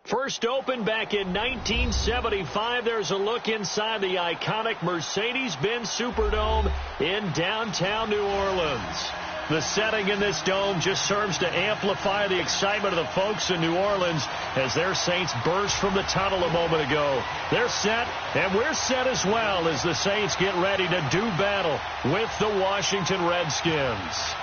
First opened back in 1975. There's a look inside the iconic Mercedes-Benz Superdome in downtown New Orleans. The setting in this dome just serves to amplify the excitement of the folks in New Orleans as their Saints burst from the tunnel a moment ago. They're set, and we're set as well as the Saints get ready to do battle with the Washington Redskins.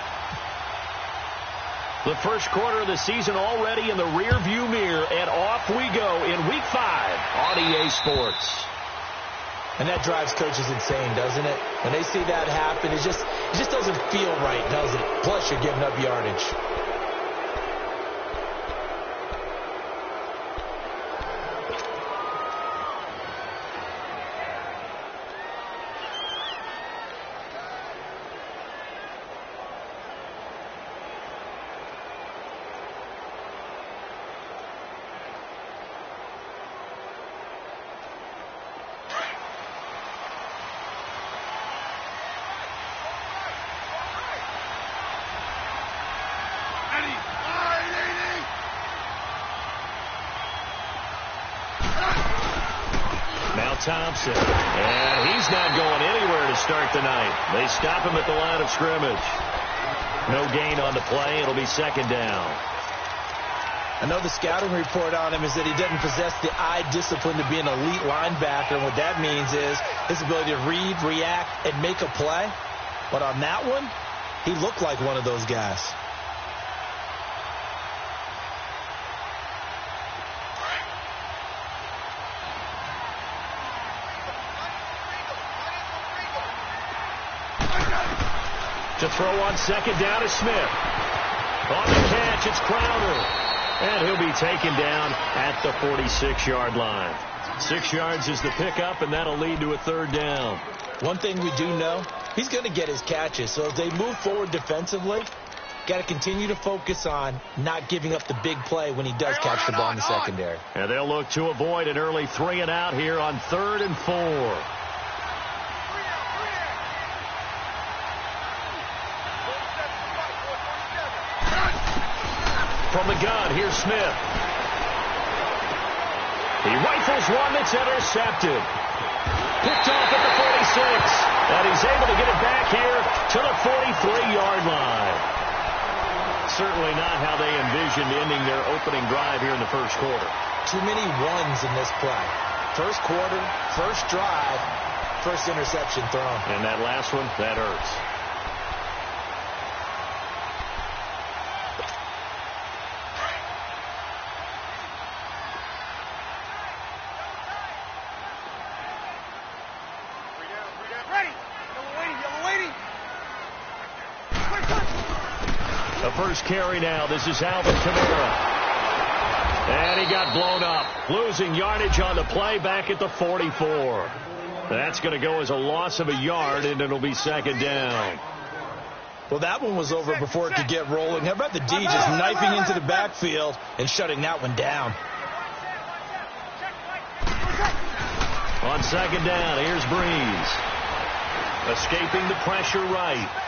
The first quarter of the season already in the rearview mirror, and off we go in Week 5 on EA Sports. And that drives coaches insane, doesn't it? When they see that happen, it just doesn't feel right, does it? Plus, you're giving up yardage. Thompson, and he's not going anywhere to start the night. They stop him at the line of scrimmage. No gain on the play. It'll be second down. I know the scouting report on him is that he doesn't possess the eye discipline to be an elite linebacker. And what that means is his ability to read, react, and make a play. But on that one, he looked like one of those guys. To throw on second down is Smith. On the catch, it's Crowder. And he'll be taken down at the 46-yard line. 6 yards is the pickup, and that'll lead to a third down. One thing we do know, he's going to get his catches. So if they move forward defensively, got to continue to focus on not giving up the big play when he does catch the ball in the secondary. And they'll look to avoid an early 3-and-out here on 3rd and 4. From the gun, here's Smith. He rifles one that's intercepted. Picked off at the 46. And he's able to get it back here to the 43-yard line. Certainly not how they envisioned ending their opening drive here in the first quarter. Too many runs in this play. First quarter, first drive, first interception thrown. And that last one, that hurts. First carry now. This is Alvin Kamara. And he got blown up. Losing yardage on the play back at the 44. That's going to go as a loss of a yard, and it'll be second down. Well, that one was over before it could get rolling. How about the D just knifing into the backfield and shutting that one down? On second down, here's Breeze. Escaping the pressure right.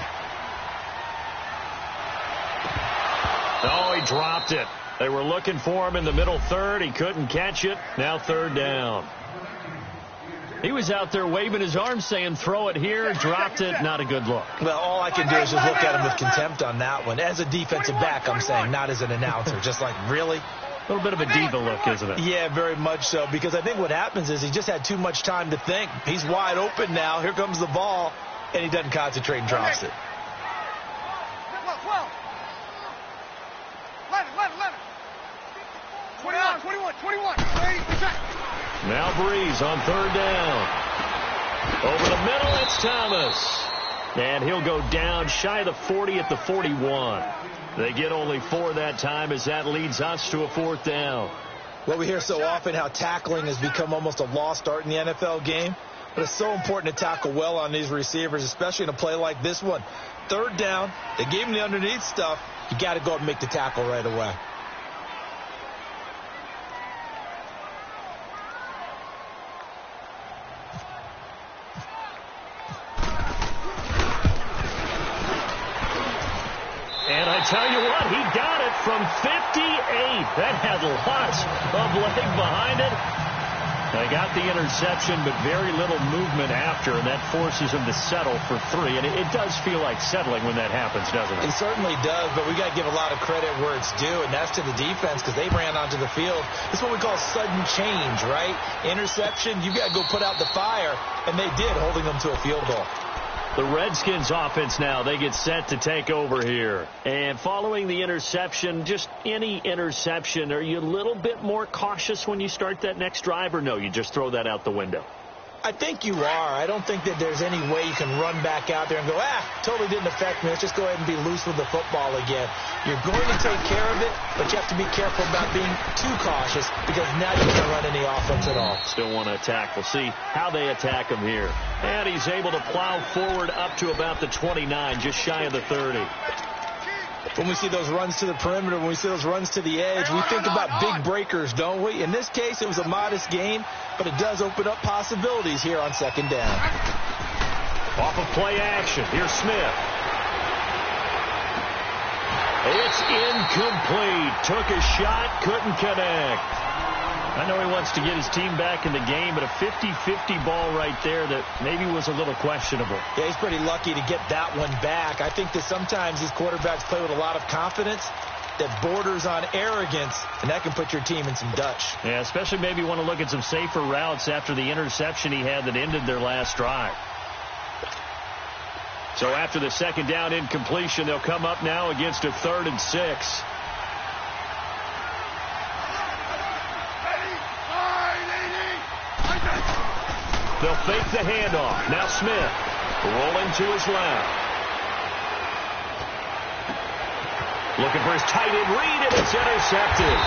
Oh, he dropped it. They were looking for him in the middle third. He couldn't catch it. Now third down. He was out there waving his arms saying, throw it here, dropped it. Not a good look. Well, all I can do is just look at him with contempt on that one. As a defensive back, I'm saying, not as an announcer. Just like, really? A little bit of a diva look, isn't it? Yeah, very much so. Because I think what happens is he just had too much time to think. He's wide open now. Here comes the ball. And he doesn't concentrate and drops it. 21. Now Breeze on third down. Over the middle, it's Thomas. And he'll go down shy of the 40 at the 41. They get only 4 that time as that leads us to a fourth down. Well, we hear so often how tackling has become almost a lost art in the NFL game. But it's so important to tackle well on these receivers, especially in a play like this one. Third down, they gave him the underneath stuff. You got to go up and make the tackle right away. And I tell you what, he got it from 58. That had lots of leg behind it. They got the interception, but very little movement after, and that forces him to settle for 3. And it does feel like settling when that happens, doesn't it? It certainly does, but we got to give a lot of credit where it's due, and that's to the defense because they ran onto the field. It's what we call sudden change, right? Interception, you got to go put out the fire, and they did, holding them to a field goal. The Redskins offense now, they get set to take over here. And following the interception, just any interception, are you a little bit more cautious when you start that next drive, or no, you just throw that out the window? I think you are. I don't think that there's any way you can run back out there and go, totally didn't affect me. Let's just go ahead and be loose with the football again. You're going to take care of it, but you have to be careful about being too cautious because now you can't run any offense at all. Still want to attack. We'll see how they attack him here. And he's able to plow forward up to about the 29, just shy of the 30. When we see those runs to the perimeter, when we see those runs to the edge, we think about big breakers, don't we? In this case, it was a modest gain, but it does open up possibilities here on second down. Off of play action. Here's Smith. It's incomplete. Took a shot, couldn't connect. I know he wants to get his team back in the game, but a 50-50 ball right there that maybe was a little questionable. Yeah, he's pretty lucky to get that one back. I think that sometimes these quarterbacks play with a lot of confidence that borders on arrogance, and that can put your team in some Dutch. Yeah, especially maybe want to look at some safer routes after the interception he had that ended their last drive. So after the second down incompletion, they'll come up now against a 3rd and 6. They'll fake the handoff. Now Smith rolling to his left. Looking for his tight end read, and it's intercepted.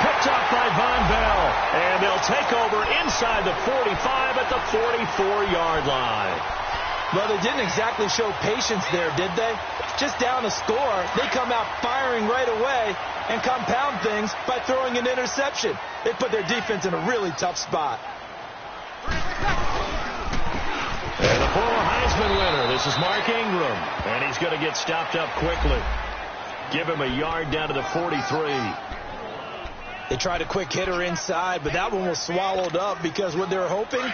Picked up by Von Bell. And they'll take over inside the 45 at the 44-yard line. Well, they didn't exactly show patience there, did they? Just down a score, they come out firing right away and compound things by throwing an interception. They put their defense in a really tough spot. And the former Heisman winner, this is Mark Ingram, and he's going to get stopped up quickly. Give him a yard down to the 43. They tried a quick hitter inside, but that one was swallowed up because what they're hoping,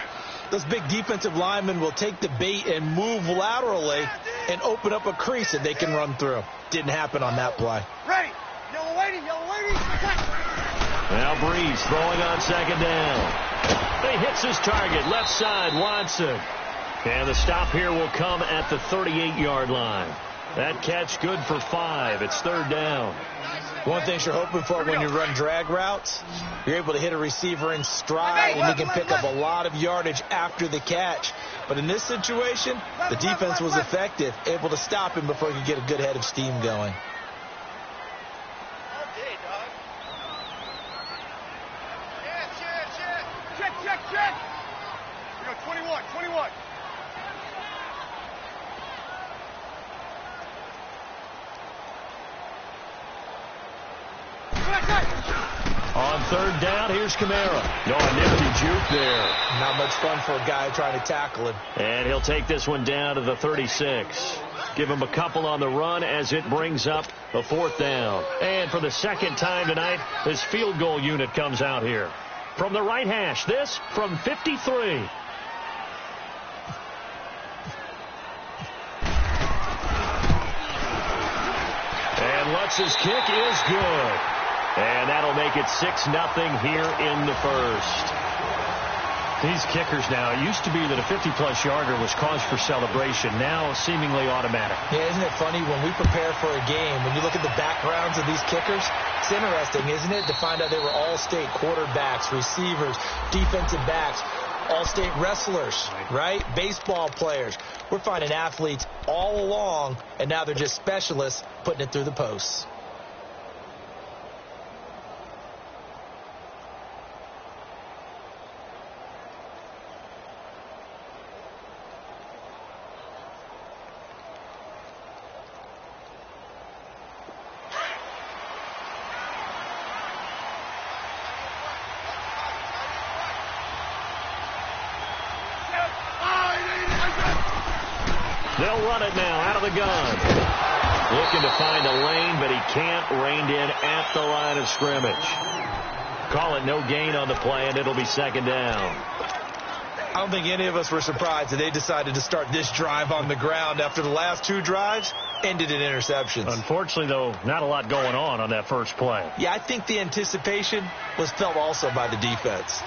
those big defensive linemen will take the bait and move laterally and open up a crease that they can run through. Didn't happen on that play. Ready. Yellow lady. Now Breeze throwing on second down. He hits his target, left side, Watson. And the stop here will come at the 38-yard line. That catch good for 5. It's 3rd down. One thing you're hoping for when you run drag routes, you're able to hit a receiver in stride, and he can pick up a lot of yardage after the catch. But in this situation, the defense was effective, able to stop him before he could get a good head of steam going. Check. We got 21. On 3rd down, here's Kamara. No, a nifty juke there. Not much fun for a guy trying to tackle him. And he'll take this one down to the 36. Give him a couple on the run as it brings up a 4th down. And for the second time tonight, this field goal unit comes out here. From the right hash, this from 53. And Lutz's kick is good. And that'll make it 6-0 here in the first. These kickers now, it used to be that a 50-plus yarder was cause for celebration. Now seemingly automatic. Yeah, isn't it funny when we prepare for a game, when you look at the backgrounds of these kickers, it's interesting, isn't it, to find out they were all-state quarterbacks, receivers, defensive backs, all-state wrestlers, right? Baseball players. We're finding athletes all along, and now they're just specialists putting it through the posts. They'll run it now out of the gun. Looking to find a lane, but he can't. Reined in at the line of scrimmage. Call it no gain on the play, and it'll be second down. I don't think any of us were surprised that they decided to start this drive on the ground after the last two drives ended in interceptions. Unfortunately, though, not a lot going on that first play. Yeah, I think the anticipation was felt also by the defense.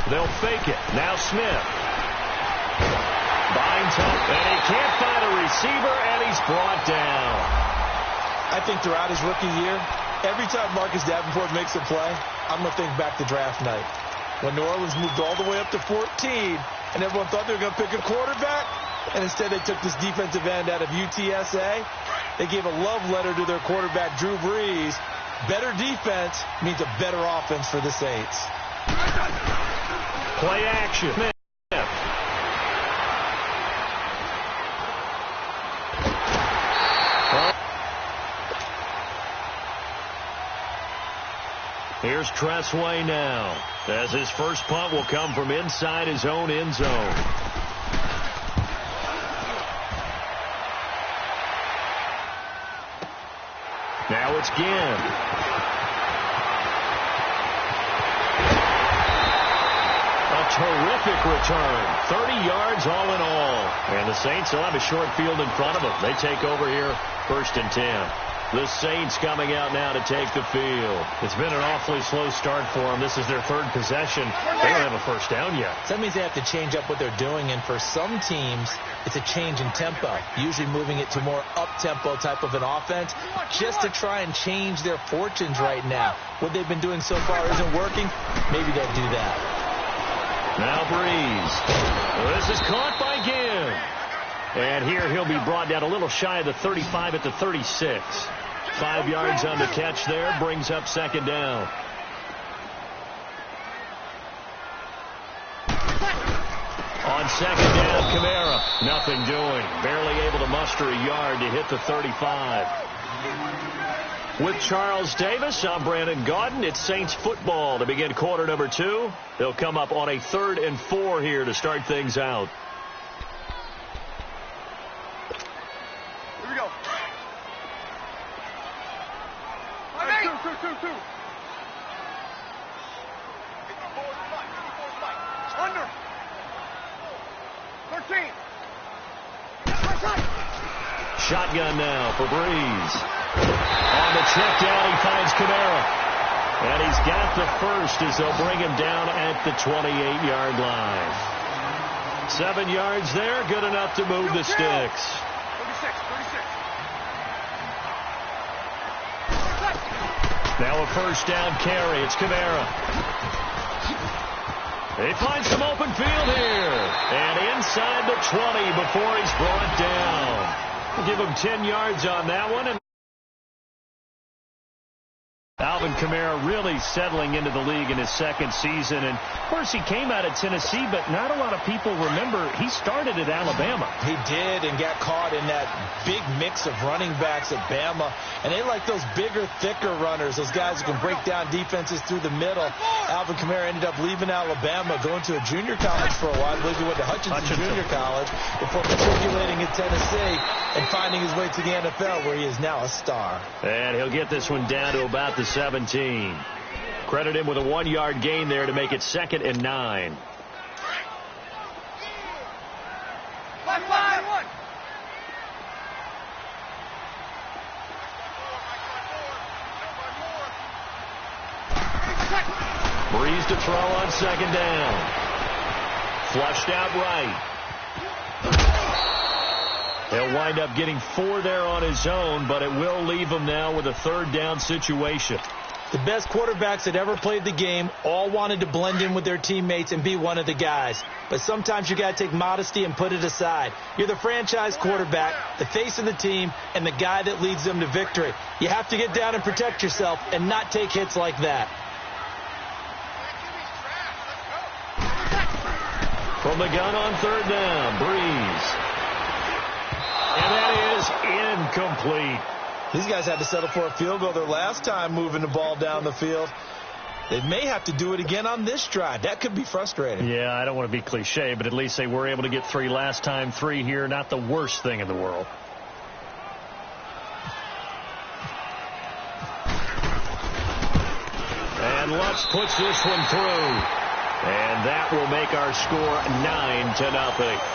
They'll fake it. Now Smith. Binds up, and he can't find a receiver, and he's brought down. I think throughout his rookie year, every time Marcus Davenport makes a play, I'm going to think back to draft night. When New Orleans moved all the way up to 14, and everyone thought they were going to pick a quarterback, and instead they took this defensive end out of UTSA. They gave a love letter to their quarterback, Drew Brees. Better defense means a better offense for the Saints. Play action. Here's Tressway now, as his first punt will come from inside his own end zone. Now it's Ginn. Terrific return. 30 yards all in all. And the Saints will have a short field in front of them. They take over here, 1st and 10. The Saints coming out now to take the field. It's been an awfully slow start for them. This is their 3rd possession. They don't have a first down yet. So that means they have to change up what they're doing. And for some teams, it's a change in tempo. Usually moving it to more up-tempo type of an offense just to try and change their fortunes right now. What they've been doing so far isn't working. Maybe they'll do that. Now Breeze. This is caught by Ginn. And here he'll be brought down a little shy of the 35 at the 36. 5 yards on the catch there. Brings up second down. On second down, Kamara. Nothing doing. Barely able to muster a yard to hit the 35. With Charles Davis, I'm Brandon Gaudin. It's Saints football to begin quarter number 2. They'll come up on a 3rd and 4 here to start things out. Here we go. Two. Under. 13. Shotgun now for Breeze. On the check down, he finds Kamara. And he's got the first as they'll bring him down at the 28-yard line. 7 yards there, good enough to move the sticks. 36. Now a first down carry. It's Kamara. He finds some open field here. And inside the 20 before he's brought down. We'll give him 10 yards on that one. And Alvin Kamara really settling into the league in his 2nd season. And, of course, he came out of Tennessee, but not a lot of people remember he started at Alabama. He did and got caught in that big mix of running backs at Bama. And they like those bigger, thicker runners, those guys who can break down defenses through the middle. Alvin Kamara ended up leaving Alabama, going to a junior college for a while. I believe he went to Hutchinson Junior College before matriculating in Tennessee and finding his way to the NFL, where he is now a star. And he'll get this one down to about the 17. Credit him with a 1-yard gain there to make it 2nd and 9. Breeze to throw on second down. Flushed out right. He'll wind up getting 4 there on his own, but it will leave him now with a 3rd down situation. The best quarterbacks that ever played the game all wanted to blend in with their teammates and be one of the guys. But sometimes you got to take modesty and put it aside. You're the franchise quarterback, the face of the team, and the guy that leads them to victory. You have to get down and protect yourself and not take hits like that. From the gun on 3rd down, Breeze. And that is incomplete. These guys had to settle for a field goal their last time moving the ball down the field. They may have to do it again on this drive. That could be frustrating. Yeah, I don't want to be cliche, but at least they were able to get 3 last time. 3 here, not the worst thing in the world. And Lutz puts this one through. And that will make our score 9-0.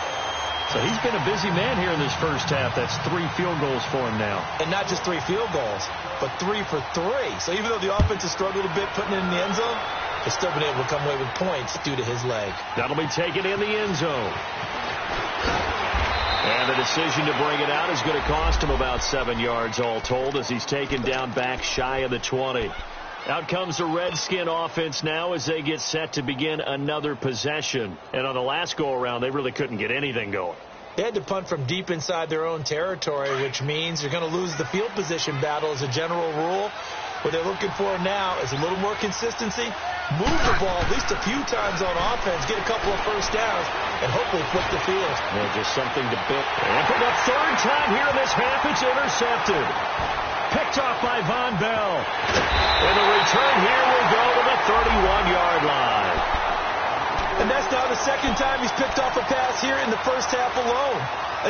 So he's been a busy man here in this first half. That's 3 field goals for him now. And not just 3 field goals, but 3 for 3. So even though the offense has struggled a bit putting it in the end zone, they've still been able to come away with points due to his leg. That'll be taken in the end zone. And the decision to bring it out is going to cost him about 7 yards all told as he's taken down back shy of the 20. Out comes the Redskin offense now as they get set to begin another possession. And on the last go-around, they really couldn't get anything going. They had to punt from deep inside their own territory, which means you're going to lose the field position battle as a general rule. What they're looking for now is a little more consistency, move the ball at least a few times on offense, get a couple of first downs, and hopefully flip the field. Yeah, just something to build. And for the 3rd time here in this half, it's intercepted. Picked off by Von Bell. And the return here will go to the 31-yard line. And that's now the 2nd time he's picked off a pass here in the first half alone.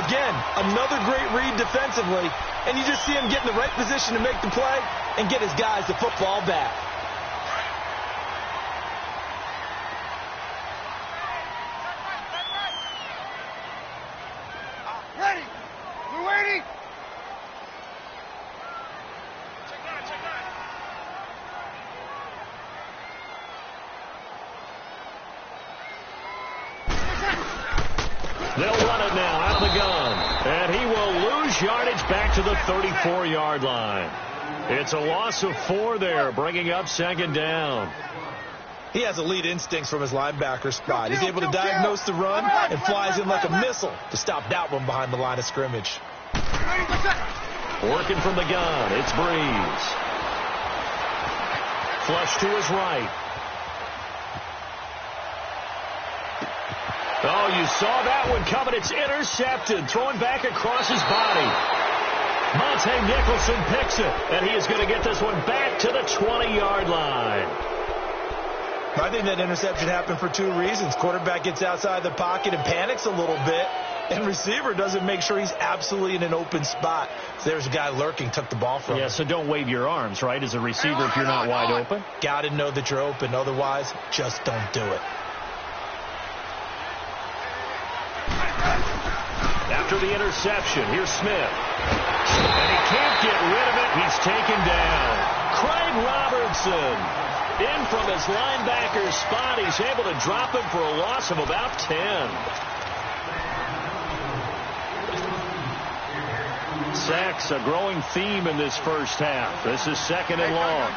Again, another great read defensively. And you just see him get in the right position to make the play and get his guys the football back. Ready. We're waiting. They'll run it now out of the gun. And he will lose yardage back to the 34-yard line. It's a loss of 4 there, bringing up 2nd down. He has elite instincts from his linebacker spot. He's able to diagnose the run and flies in like a missile to stop that one behind the line of scrimmage. Working from the gun, it's Breeze. Flush to his right. Oh, you saw that one coming. It's intercepted. Throwing back across his body. Monte Nicholson picks it. And he is going to get this one back to the 20-yard line. I think that interception happened for 2 reasons. Quarterback gets outside the pocket and panics a little bit. And receiver doesn't make sure he's absolutely in an open spot. So there's a guy lurking, took the ball from him. Yeah, so don't wave your arms, right, as a receiver if you're not wide open. Got to know that you're open. Otherwise, just don't do it. After the interception, here's Smith. And he can't get rid of it. He's taken down. Craig Robertson in from his linebacker spot. He's able to drop him for a loss of about 10. Sacks, a growing theme in this first half. This is 2nd and long.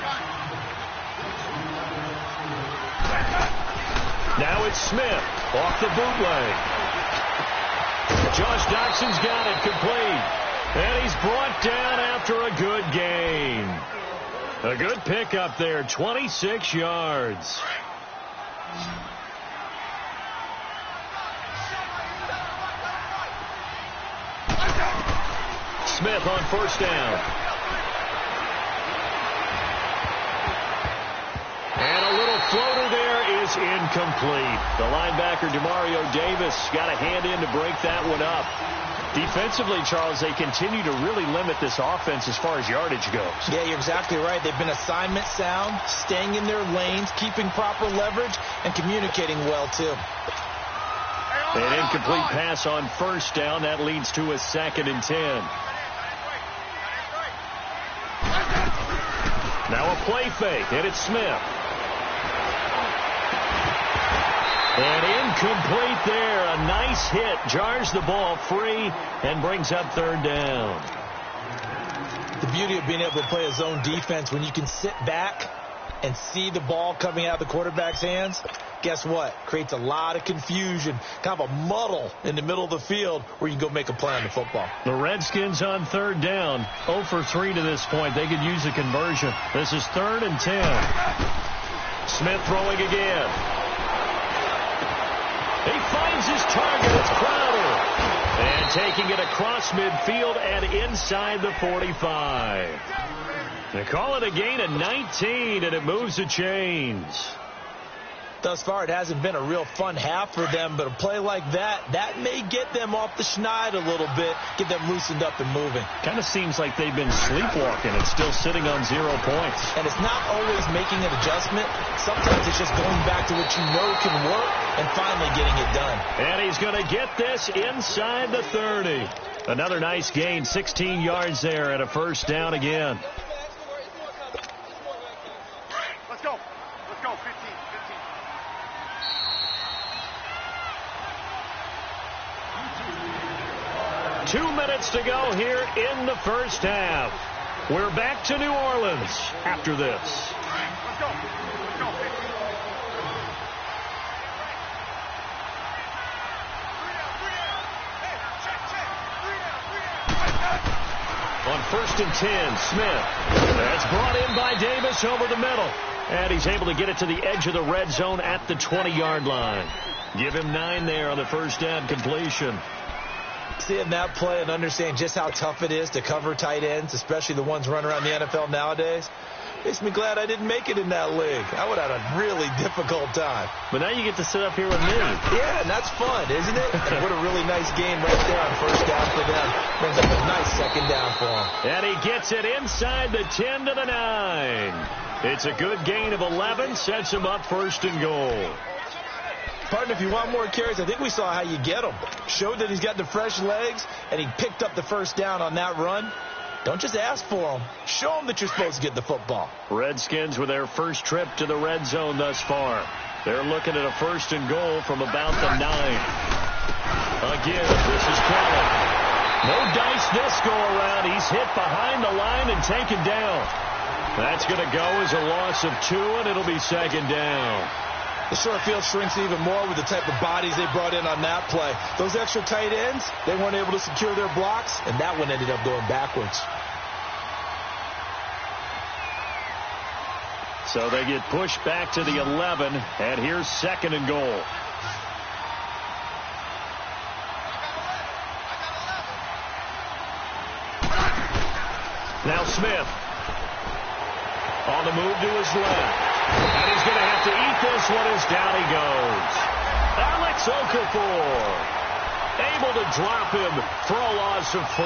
Now it's Smith off the bootleg. Josh Doxson's got it complete. And he's brought down after a good gain. A good pickup there, 26 yards. Smith on 1st down. And a little floater there is incomplete. The linebacker, Demario Davis, got a hand in to break that one up. Defensively, Charles, they continue to really limit this offense as far as yardage goes. Yeah, you're exactly right. They've been assignment sound, staying in their lanes, keeping proper leverage, and communicating well, too. An incomplete pass on 1st down. That leads to a 2nd and 10. Now a play fake, and it's Smith. And incomplete there. A nice hit. Jars the ball free and brings up 3rd down. The beauty of being able to play a zone defense when you can sit back and see the ball coming out of the quarterback's hands, guess what? Creates a lot of confusion, kind of a muddle in the middle of the field where you can go make a play on the football. The Redskins on 3rd down, 0 for 3 to this point. They could use a conversion. This is 3rd and 10. Smith throwing again. He finds his target. It's Crowder. And And taking it across midfield and inside the 45. They call it a gain of 19, and it moves the chains. Thus far, it hasn't been a real fun half for them, but a play like that may get them off the schneid a little bit, get them loosened up and moving. Kind of seems like they've been sleepwalking and still sitting on 0 points. And it's not always making an adjustment. Sometimes it's just going back to what you know can work and finally getting it done. And he's going to get this inside the 30. Another nice gain, 16 yards there and a first down again. Let's go. Let's go. 15. 2 minutes to go here in the first half. We're back to New Orleans after this. Let's go. Let's go. 15. On 1st and 10, Smith. That's brought in by Davis over the middle. And he's able to get it to the edge of the red zone at the 20-yard line. Give him 9 there on the first down completion. Seeing that play and understand just how tough it is to cover tight ends, especially the ones running around the NFL nowadays, makes me glad I didn't make it in that league. I would have had a really difficult time. But now you get to sit up here with me. Yeah, and that's fun, isn't it? And what a really nice game right there on first down for them. Brings up a nice second down for him. And he gets it inside the 10 to the 9. It's a good gain of 11, sets him up 1st and goal. Partner, if you want more carries, I think we saw how you get them. Showed that he's got the fresh legs, and he picked up the first down on that run. Don't just ask for them. Show them that you're supposed to get the football. Redskins with their first trip to the red zone thus far. They're looking at a 1st and goal from about the 9. Again, this is Kelly. No dice this go around. He's hit behind the line and taken down. That's going to go as a loss of 2, and it'll be 2nd down. The short field shrinks even more with the type of bodies they brought in on that play. Those extra tight ends, they weren't able to secure their blocks, and that one ended up going backwards. So they get pushed back to the 11, and here's 2nd and goal. Now Smith on the move to his left. And he's going to have to eat this one as down he goes. Alex Okafor able to drop him for a loss of 4.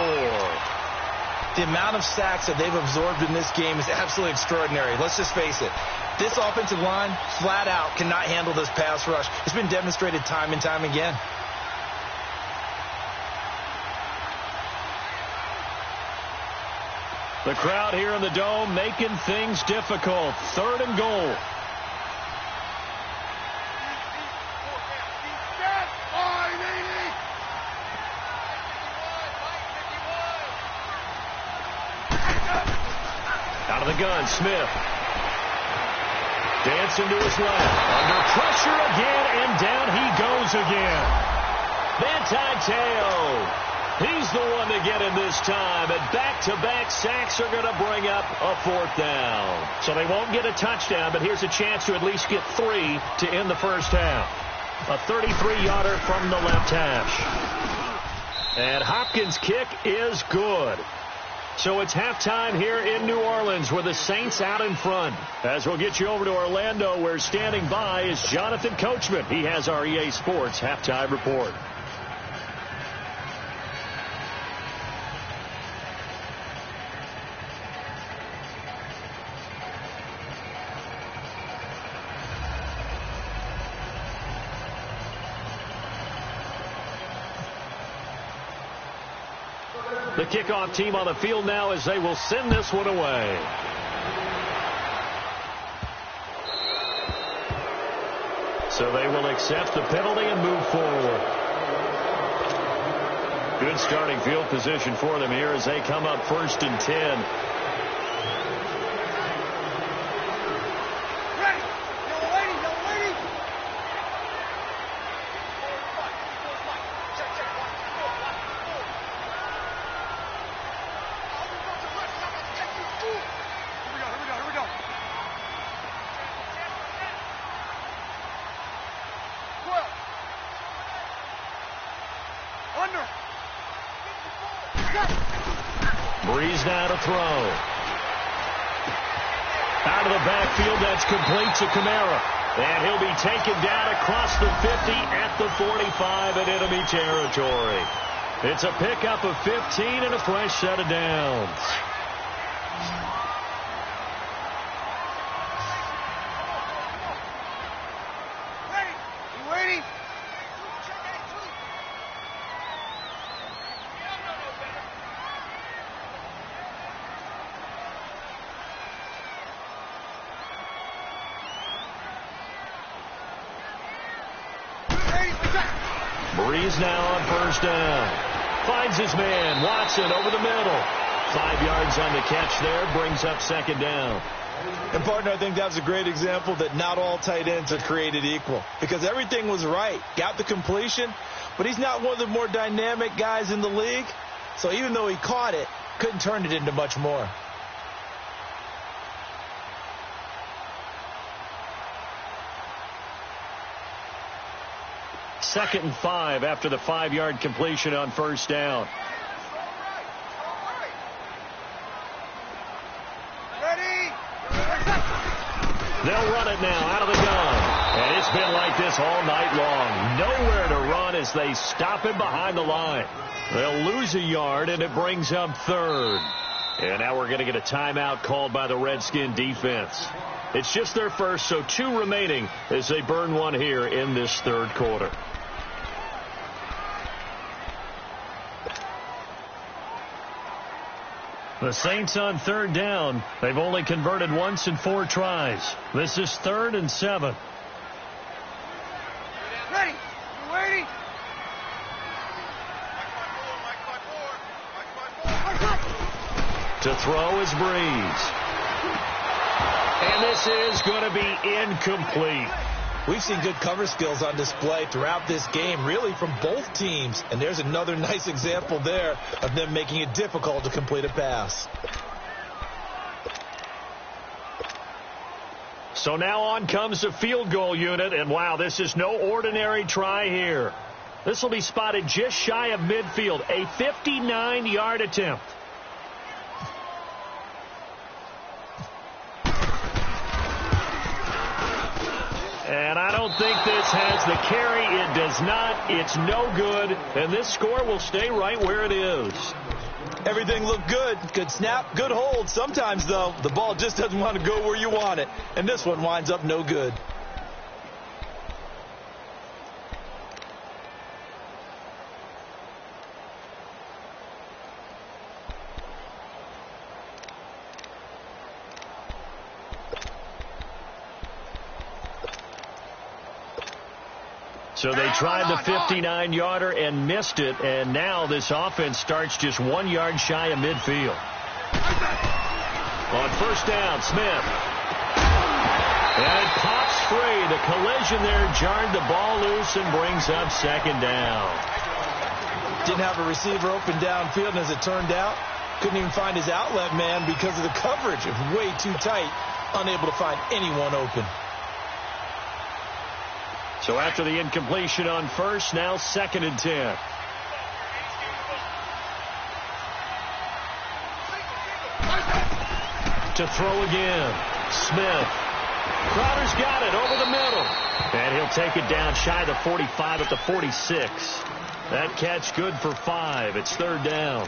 The amount of sacks that they've absorbed in this game is absolutely extraordinary. Let's just face it. This offensive line, flat out, cannot handle this pass rush. It's been demonstrated time and time again. The crowd here in the Dome making things difficult. 3rd and goal. Out of the gun, Smith. Dancing to his left. Under pressure again, and down he goes again. Manti Te'o. He's the one to get him this time, and back-to-back sacks are going to bring up a 4th down. So they won't get a touchdown, but here's a chance to at least get 3 to end the first half. A 33-yarder from the left hash. And Hopkins' kick is good. So it's halftime here in New Orleans with the Saints out in front. As we'll get you over to Orlando, where standing by is Jonathan Coachman. He has our EA Sports halftime report. The kickoff team on the field now as they will send this one away. So they will accept the penalty and move forward. Good starting field position for them here as they come up 1st and 10. Breeze now to throw. Out of the backfield, that's complete to Kamara. And he'll be taken down across the 50 at the 45 in enemy territory. It's a pickup of 15 and a fresh set of downs. Breeze now on first down. Finds his man, Watson, over the middle. 5 yards on the catch there, brings up second down. And, partner, I think that was a great example that not all tight ends are created equal. Because everything was right. Got the completion, but he's not one of the more dynamic guys in the league. So even though he caught it, couldn't turn it into much more. Second and 5 after the 5-yard completion on first down. They'll run it now out of the gun. And it's been like this all night long. Nowhere to run as they stop him behind the line. They'll lose a yard, and it brings up third. And now we're going to get a timeout called by the Redskin defense. It's just their first, so 2 remaining as they burn one here in this third quarter. The Saints on third down. They've only converted once in 4 tries. This is 3rd and 7. Ready? You ready? To throw is Breeze. And this is going to be incomplete. We've seen good cover skills on display throughout this game, really from both teams. And there's another nice example there of them making it difficult to complete a pass. So now on comes the field goal unit. And wow, this is no ordinary try here. This will be spotted just shy of midfield. A 59-yard attempt. And I don't think this has the carry. It does not. It's no good. And this score will stay right where it is. Everything looked good. Good snap, good hold. Sometimes, though, the ball just doesn't want to go where you want it. And this one winds up no good. So they tried the 59-yarder and missed it, and now this offense starts just 1 yard shy of midfield. On first down, Smith. And it pops free. The collision there jarred the ball loose and brings up second down. Didn't have a receiver open downfield, and as it turned out, couldn't even find his outlet man because of the coverage. It was way too tight, unable to find anyone open. So after the incompletion on first, now 2nd and 10. To throw again. Smith. Crowder's got it over the middle. And he'll take it down shy of the 45 at the 46. That catch good for 5. It's 3rd down.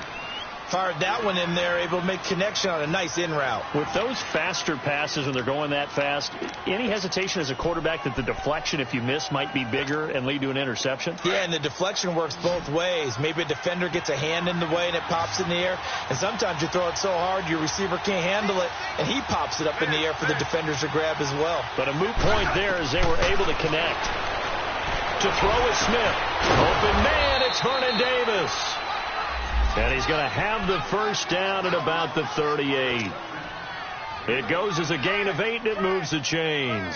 Fired that one in there, able to make connection on a nice in route. With those faster passes when they're going that fast, any hesitation as a quarterback that the deflection, if you miss, might be bigger and lead to an interception? Yeah, and the deflection works both ways. Maybe a defender gets a hand in the way and it pops in the air. And sometimes you throw it so hard your receiver can't handle it, and he pops it up in the air for the defenders to grab as well. But a moot point there as they were able to connect. To throw is Smith. Open man, it's Vernon Davis. And he's going to have the first down at about the 38. It goes as a gain of 8, and it moves the chains.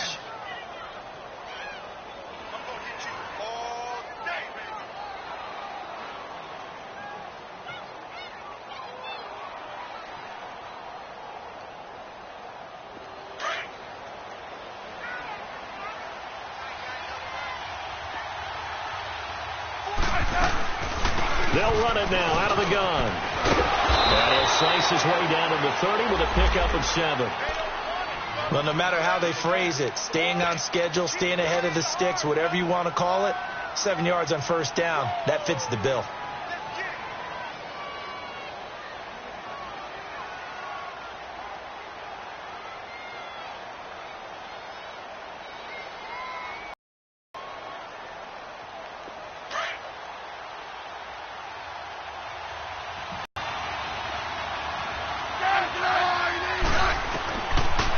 They'll run it now out of the gun. And he'll slice his way down to the 30 with a pickup of 7. Well, no matter how they phrase it, staying on schedule, staying ahead of the sticks, whatever you want to call it, 7 yards on first down, that fits the bill.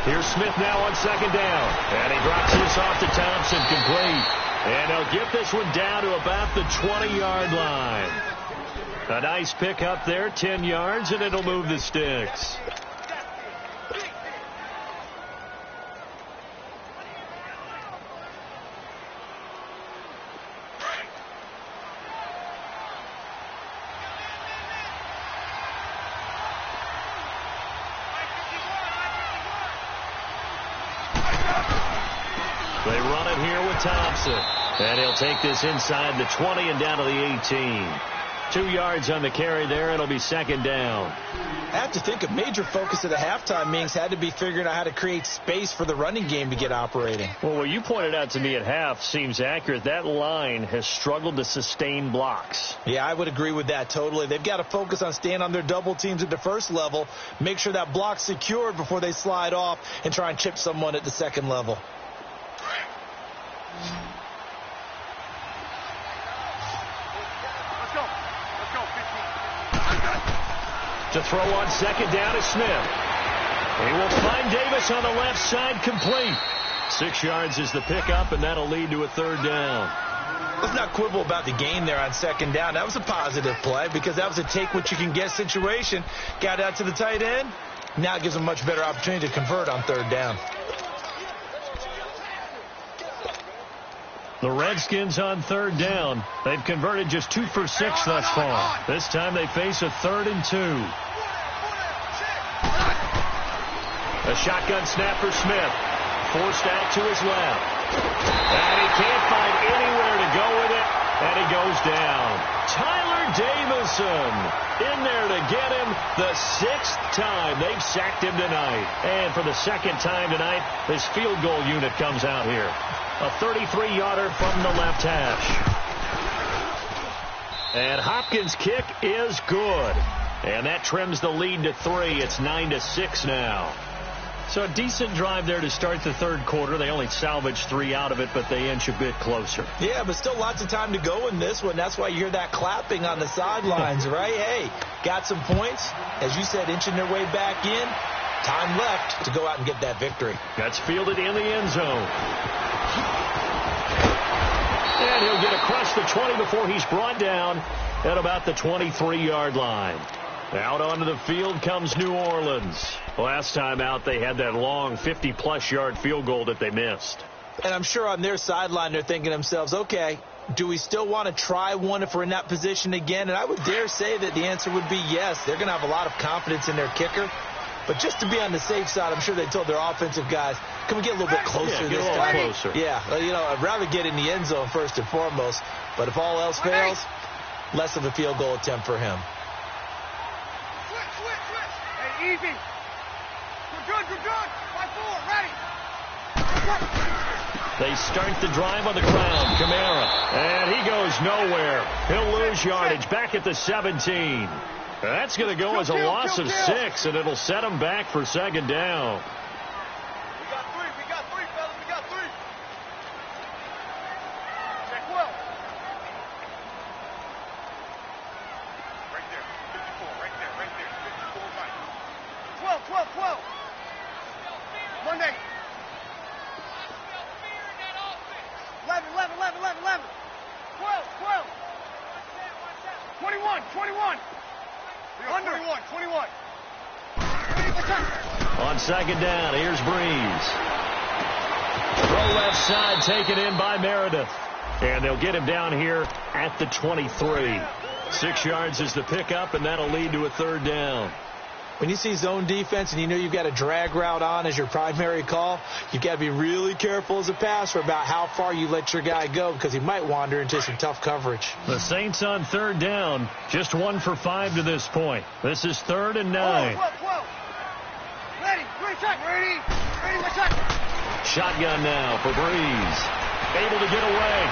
Here's Smith now on second down. And he drops this off to Thompson, complete. And he'll get this one down to about the 20-yard line. A nice pick up there, 10 yards, and it'll move the sticks. They run it here with Thompson. And he'll take this inside the 20 and down to the 18. 2 yards on the carry there. It'll be second down. I have to think a major focus of the halftime meetings had to be figuring out how to create space for the running game to get operating. Well, what you pointed out to me at half seems accurate. That line has struggled to sustain blocks. Yeah, I would agree with that totally. They've got to focus on staying on their double teams at the first level, make sure that block's secured before they slide off and try and chip someone at the second level. To throw on second down is Smith. He will find Davis on the left side, complete. 6 yards is the pickup, and that'll lead to a third down. Let's not quibble about the gain there on second down. That was a positive play because that was a take-what-you-can-get situation. Got out to the tight end. Now it gives them a much better opportunity to convert on third down. The Redskins on third down. They've converted just 2 for 6 thus far. This time they face a 3rd and 2. A shotgun snap for Smith. Forced out to his left. And he can't find anywhere to go with it. And he goes down. Tyler Davison in there to get him the 6th time they've sacked him tonight. And for the 2nd time tonight, his field goal unit comes out here. A 33-yarder from the left hash. And Hopkins' kick is good. And that trims the lead to 3. It's 9-6 now. So a decent drive there to start the third quarter. They only salvaged 3 out of it, but they inch a bit closer. Yeah, but still lots of time to go in this one. That's why you hear that clapping on the sidelines, right? Hey, got some points. As you said, inching their way back in. Time left to go out and get that victory. That's fielded in the end zone. And he'll get across the 20 before he's brought down at about the 23-yard line. Out onto the field comes New Orleans. Last time out, they had that long 50-plus yard field goal that they missed. And I'm sure on their sideline, they're thinking to themselves, okay, do we still want to try one if we're in that position again? And I would dare say that the answer would be yes. They're going to have a lot of confidence in their kicker. But just to be on the safe side, I'm sure they told their offensive guys, can we get a little bit closer this time? Closer. Yeah, you know, I'd rather get in the end zone first and foremost. But if all else fails, less of a field goal attempt for him. Hey, easy. Good. 5-4, ready. They start the drive on the ground. Kamara. And he goes nowhere. He'll lose yardage back at the 17. That's going to go as a loss of 6, and it'll set him back for second down. We got three, fellas. We got 3. Check well. Right there. 54, right there. 54 right. 12. Monday. 11. 12. 21. Under 21. On second down, here's Breeze. Throw left side taken in by Meredith. And they'll get him down here at the 23. 6 yards is the pickup, and that'll lead to a third down. When you see zone defense and you know you've got a drag route on as your primary call, you've got to be really careful as a passer about how far you let your guy go because he might wander into some tough coverage. The Saints on third down, just 1 for 5 to this point. This is 3rd and 9. 12. Ready, let's check. Shotgun now for Breeze. Able to get away.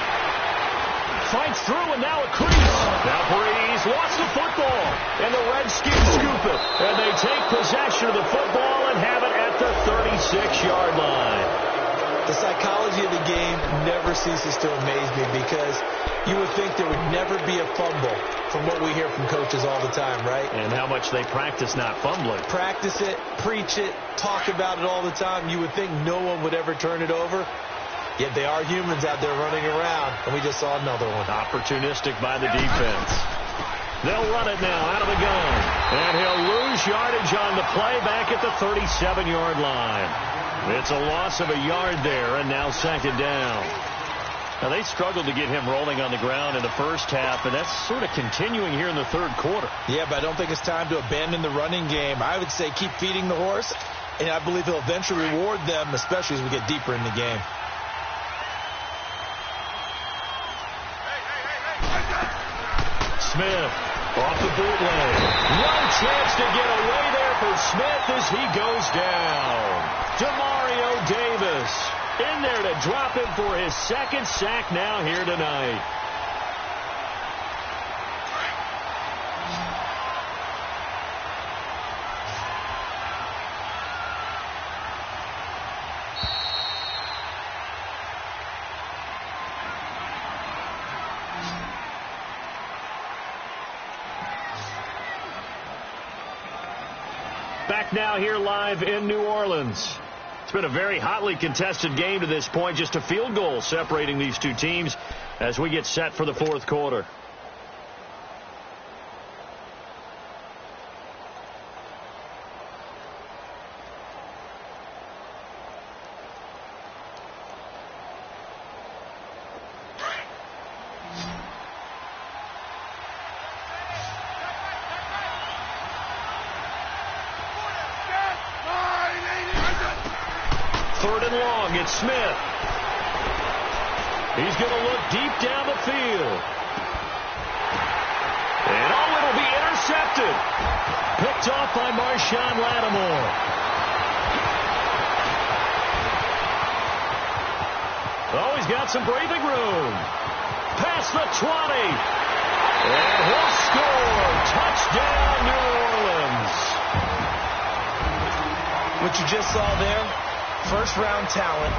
Fights through, and now a crease. Now Breeze lost the football, and the Redskins scoop it. And they take possession of the football and have it at the 36-yard line. The psychology of the game never ceases to amaze me because you would think there would never be a fumble from what we hear from coaches all the time, right? And how much they practice not fumbling. Practice it, preach it, talk about it all the time. You would think no one would ever turn it over. Yet they are humans out there running around, and we just saw another one. Opportunistic by the defense. They'll run it now out of the gun. And he'll lose yardage on the play back at the 37-yard line. It's a loss of a yard there, and now 2nd down. Now, they struggled to get him rolling on the ground in the first half, and that's sort of continuing here in the 3rd quarter. Yeah, but I don't think it's time to abandon the running game. I would say keep feeding the horse, and I believe he'll eventually reward them, especially as we get deeper in the game. Smith off the bootleg. No chance to get away there for Smith as he goes down. Demario Davis in there to drop him for his 2nd sack now here tonight. Back now here live in New Orleans. It's been a very hotly contested game to this point. Just a field goal separating these two teams as we get set for the 4th quarter. It's Smith. He's going to look deep down the field. And it'll be intercepted. Picked off by Marshawn Lattimore. Oh, he's got some breathing room. Past the 20. And he'll score. Touchdown, New Orleans. What you just saw there? First-round talent,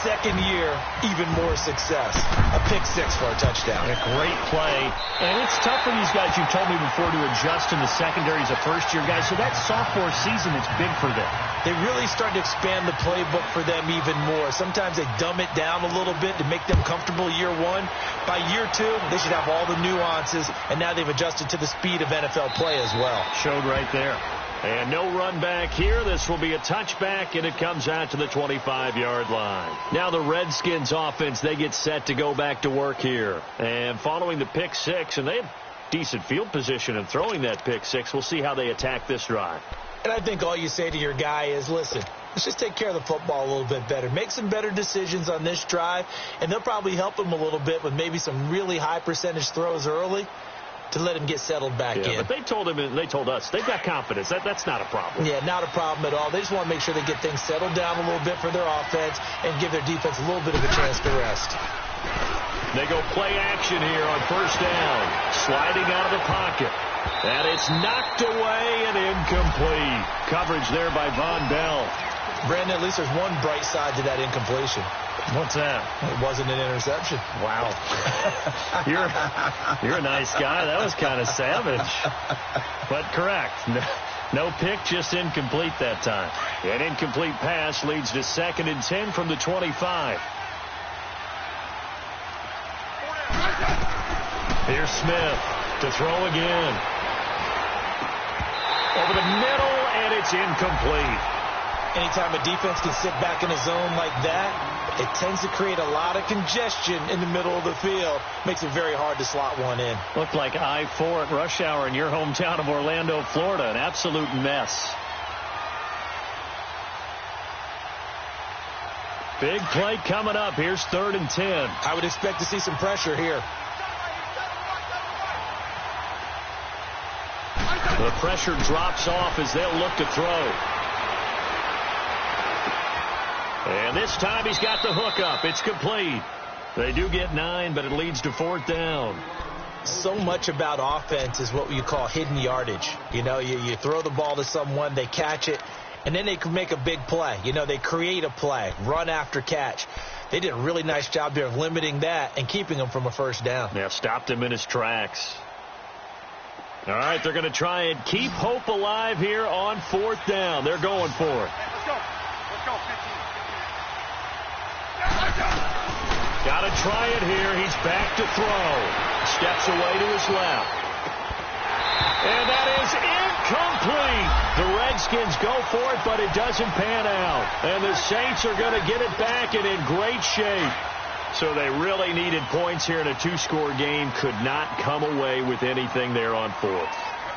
2nd year, even more success. A pick-6 for a touchdown. A great play. And it's tough for these guys, you've told me before, to adjust in the secondary as a first-year guy. So that sophomore season is big for them. They really start to expand the playbook for them even more. Sometimes they dumb it down a little bit to make them comfortable year 1. By year 2, they should have all the nuances, and now they've adjusted to the speed of NFL play as well. Showed right there. And no run back here. This will be a touchback, and it comes out to the 25-yard line. Now the Redskins offense, they get set to go back to work here. And following the pick 6, and they have decent field position in throwing that pick 6. We'll see how they attack this drive. And I think all you say to your guy is, listen, let's just take care of the football a little bit better. Make some better decisions on this drive, and they'll probably help him a little bit with maybe some really high percentage throws early to let him get settled back in. But they told him, and they told us, they've got confidence. That's not a problem. Yeah, not a problem at all. They just want to make sure they get things settled down a little bit for their offense and give their defense a little bit of a chance to rest. They go play action here on 1st down. Sliding out of the pocket. And it's knocked away and incomplete. Coverage there by Von Bell. Brandon, at least there's one bright side to that incompletion. What's that? It wasn't an interception. Wow. You're a nice guy. That was kind of savage. But correct. No pick, just incomplete that time. An incomplete pass leads to 2nd and 10 from the 25. Here's Smith to throw again. Over the middle, and it's incomplete. Anytime a defense can sit back in a zone like that, it tends to create a lot of congestion in the middle of the field. Makes it very hard to slot one in. Looked like I-4 at rush hour in your hometown of Orlando, Florida. An absolute mess. Big play coming up. Here's 3rd and 10. I would expect to see some pressure here. The pressure drops off as they'll look to throw. And this time he's got the hook up. It's complete. They do get 9, but it leads to 4th down. So much about offense is what you call hidden yardage. You know, you throw the ball to someone, they catch it, and then they can make a big play. You know, they create a play, run after catch. They did a really nice job there of limiting that and keeping him from a 1st down. Yeah, stopped him in his tracks. All right, they're going to try and keep hope alive here on 4th down. They're going for it. Let's go. Let's go, 15. Got to try it here. He's back to throw. Steps away to his left. And that is incomplete. The Redskins go for it, but it doesn't pan out. And the Saints are going to get it back and in great shape. So they really needed points here in a 2-score game. Could not come away with anything there on 4th.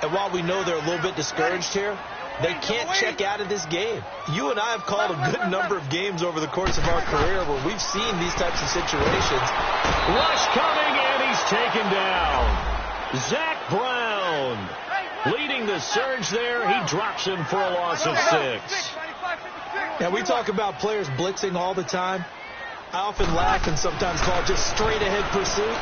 And while we know they're a little bit discouraged here, they can't check out of this game. You and I have called a good number of games over the course of our career where we've seen these types of situations. Rush coming, and he's taken down. Zach Brown leading the surge there. He drops him for a loss of 6. Now, we talk about players blitzing all the time. I often laugh and sometimes call it just straight-ahead pursuit.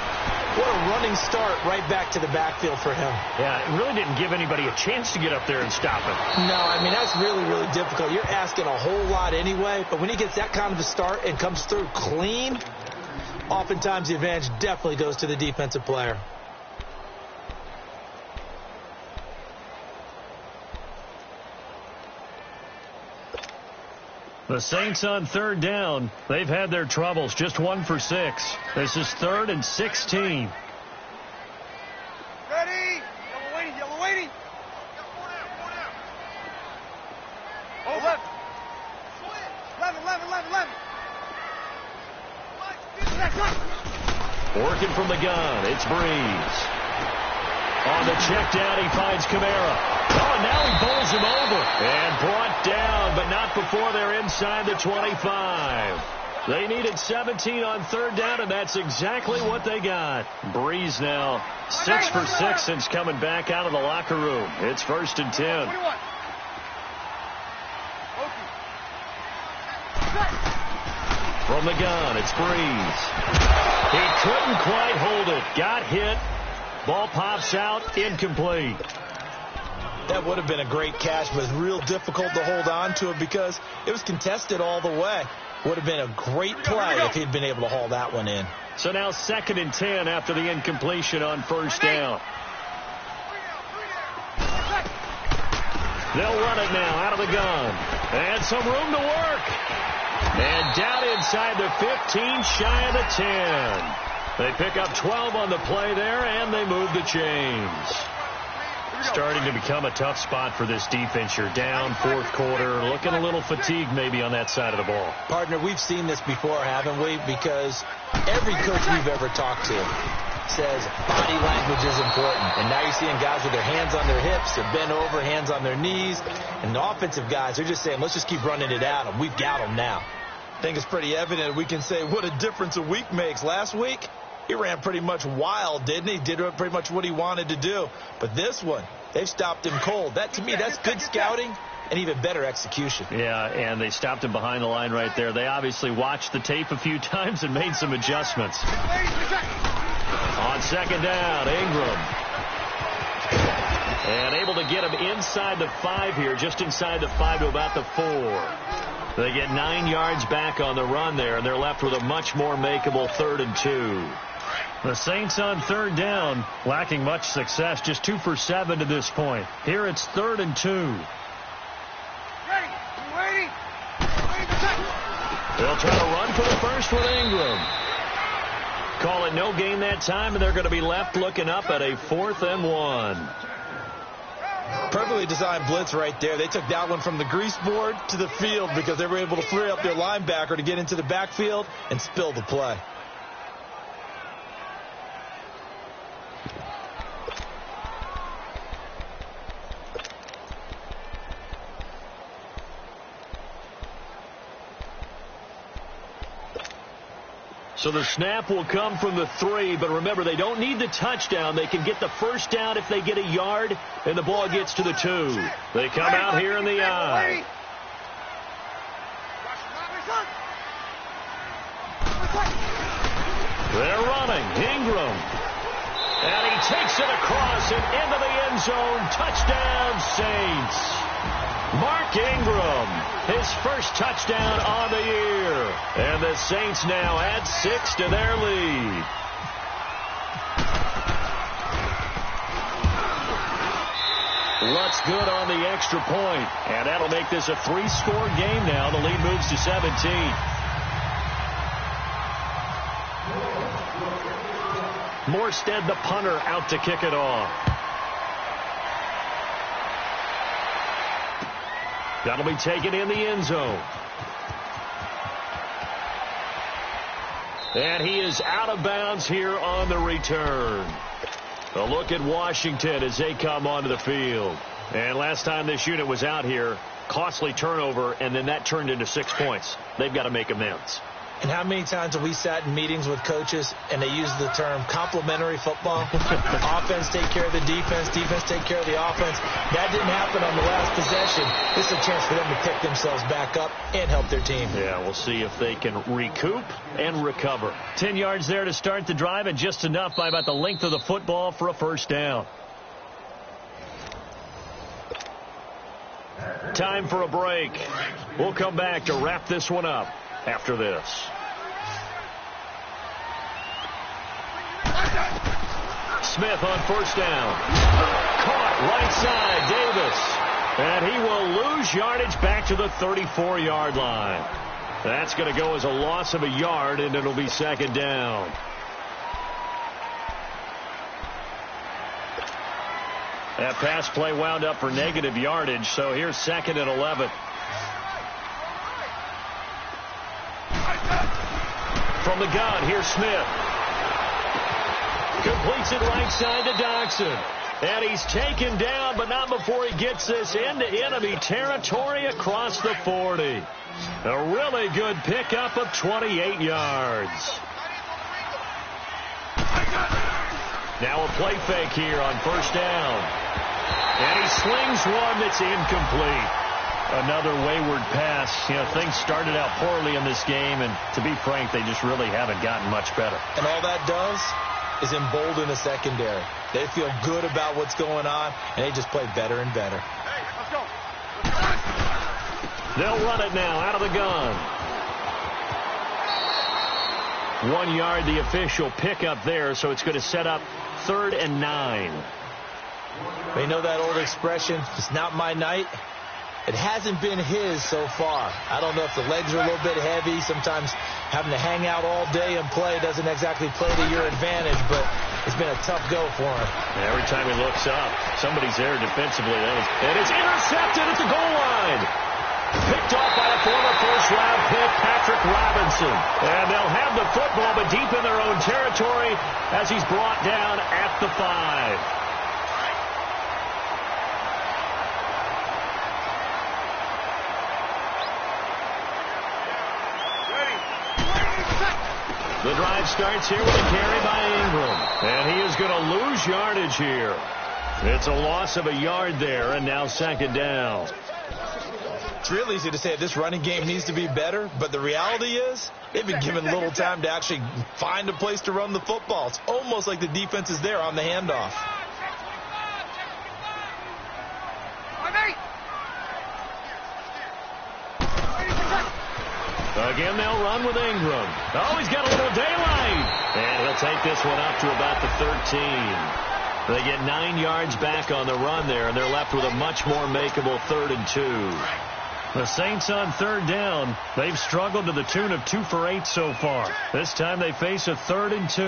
What a running start right back to the backfield for him. Yeah, it really didn't give anybody a chance to get up there and stop him. No, I mean, that's really, really difficult. You're asking a whole lot anyway, but when he gets that kind of a start and comes through clean, oftentimes the advantage definitely goes to the defensive player. The Saints on 3rd down. They've had their troubles. Just 1 for 6. This is 3rd and 16. Ready? Yellow waiting, yellow waiting. Oh, 11. 11. Working from the gun. It's Breeze. On the check down, he finds Kamara. Oh, and now he bowls him over. And brought down, but not before they're inside the 25. They needed 17 on 3rd down, and that's exactly what they got. Breeze now 6 for 6 since coming back out of the locker room. It's 1st and 10. From the gun, it's Breeze. He couldn't quite hold it. Got hit. Ball pops out, incomplete. That would have been a great catch, but it's real difficult to hold on to it because it was contested all the way. Would have been a great play if he'd been able to haul that one in. So now 2nd and 10 after the incompletion on 1st down. They'll run it now out of the gun. And some room to work. And down inside the 15, shy of the 10. They pick up 12 on the play there, and they move the chains. Starting to become a tough spot for this defense. You're down 4th quarter, looking a little fatigued maybe on that side of the ball. Partner, we've seen this before, haven't we? Because every coach we've ever talked to says body language is important. And now you're seeing guys with their hands on their hips, they're bent over, hands on their knees. And the offensive guys are just saying, let's just keep running it at them. We've got them now. I think it's pretty evident we can say what a difference a week makes. Last week, he ran pretty much wild, didn't he? Did pretty much what he wanted to do. But this one, they've stopped him cold. That, to me, that's good scouting and even better execution. Yeah, and they stopped him behind the line right there. They obviously watched the tape a few times and made some adjustments. On 2nd down, Ingram. And able to get him inside the 5 here, just inside the 5 to about the 4. They get 9 yards back on the run there, and they're left with a much more makeable 3rd and 2. The Saints on 3rd down, lacking much success, just 2 for 7 to this point. Here it's 3rd and 2. They'll try to run for the first with Ingram. Call it no gain that time, and they're going to be left looking up at a 4th and 1. Perfectly designed blitz right there. They took that one from the grease board to the field because they were able to free up their linebacker to get into the backfield and spill the play. So the snap will come from the 3, but remember, they don't need the touchdown. They can get the first down if they get a yard, and the ball gets to the 2. They come out here in the I. They're running. Ingram. And he takes it across and into the end zone. Touchdown, Saints. Mark Ingram, his first touchdown on the year. And the Saints now add 6 to their lead. Looks good on the extra point. And that'll make this a 3-score game now. The lead moves to 17. Morstead, the punter, out to kick it off. That'll be taken in the end zone. And he is out of bounds here on the return. A look at Washington as they come onto the field. And last time this unit was out here, costly turnover, and then that turned into 6 points. They've got to make amends. And how many times have we sat in meetings with coaches and they use the term complementary football? Offense take care of the defense, defense take care of the offense. That didn't happen on the last possession. This is a chance for them to pick themselves back up and help their team. Yeah, we'll see if they can recoup and recover. 10 yards there to start the drive, and just enough by about the length of the football for a first down. Time for a break. We'll come back to wrap this one up after this. Smith on first down. Caught right side, Davis. And he will lose yardage back to the 34-yard line. That's going to go as a loss of a yard, and it'll be second down. That pass play wound up for negative yardage, so here's second and 11. From the gun, here's Smith. Completes it right side to Doxson. And he's taken down, but not before he gets this into enemy territory across the 40. A really good pickup of 28 yards. Now a play fake here on first down. And he slings one that's incomplete. Another wayward pass. You know, things started out poorly in this game, and to be frank, they just really haven't gotten much better. And all that does is embolden the secondary. They feel good about what's going on, and they just play better and better. Hey, let's go. They'll run it now out of the gun. 1 yard, the official pickup there, so it's going to set up 3rd and 9. They know that old expression, it's not my night. It hasn't been his so far. I don't know if the legs are a little bit heavy. Sometimes having to hang out all day and play doesn't exactly play to your advantage, but it's been a tough go for him. Every time he looks up, somebody's there defensively. And it's intercepted at the goal line. Picked off by a former first-round pick, Patrick Robinson. And they'll have the football, but deep in their own territory as he's brought down at the 5. The drive starts here with a carry by Ingram. And he is going to lose yardage here. It's a loss of a yard there, and now second down. It's real easy to say this running game needs to be better, but the reality is they've been given little time to actually find a place to run the football. It's almost like the defense is there on the handoff. Again, they'll run with Ingram. Oh, he's got a little daylight. And he'll take this one up to about the 13. They get 9 yards back on the run there, and they're left with a much more makeable 3rd and 2. The Saints on 3rd down. They've struggled to the tune of 2 for 8 so far. This time they face a 3rd and 2.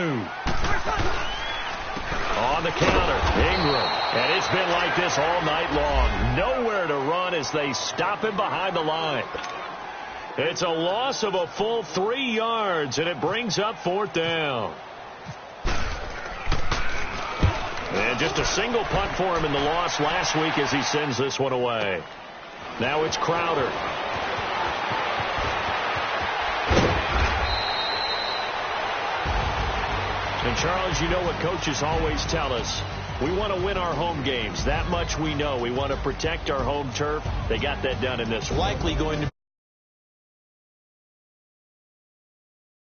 On the counter, Ingram. And it's been like this all night long. Nowhere to run as they stop him behind the line. It's a loss of a full 3 yards, and it brings up 4th down. And just a single punt for him in the loss last week as he sends this one away. Now it's Crowder. And, Charles, you know what coaches always tell us. We want to win our home games. That much we know. We want to protect our home turf. They got that done in this one. Likely going to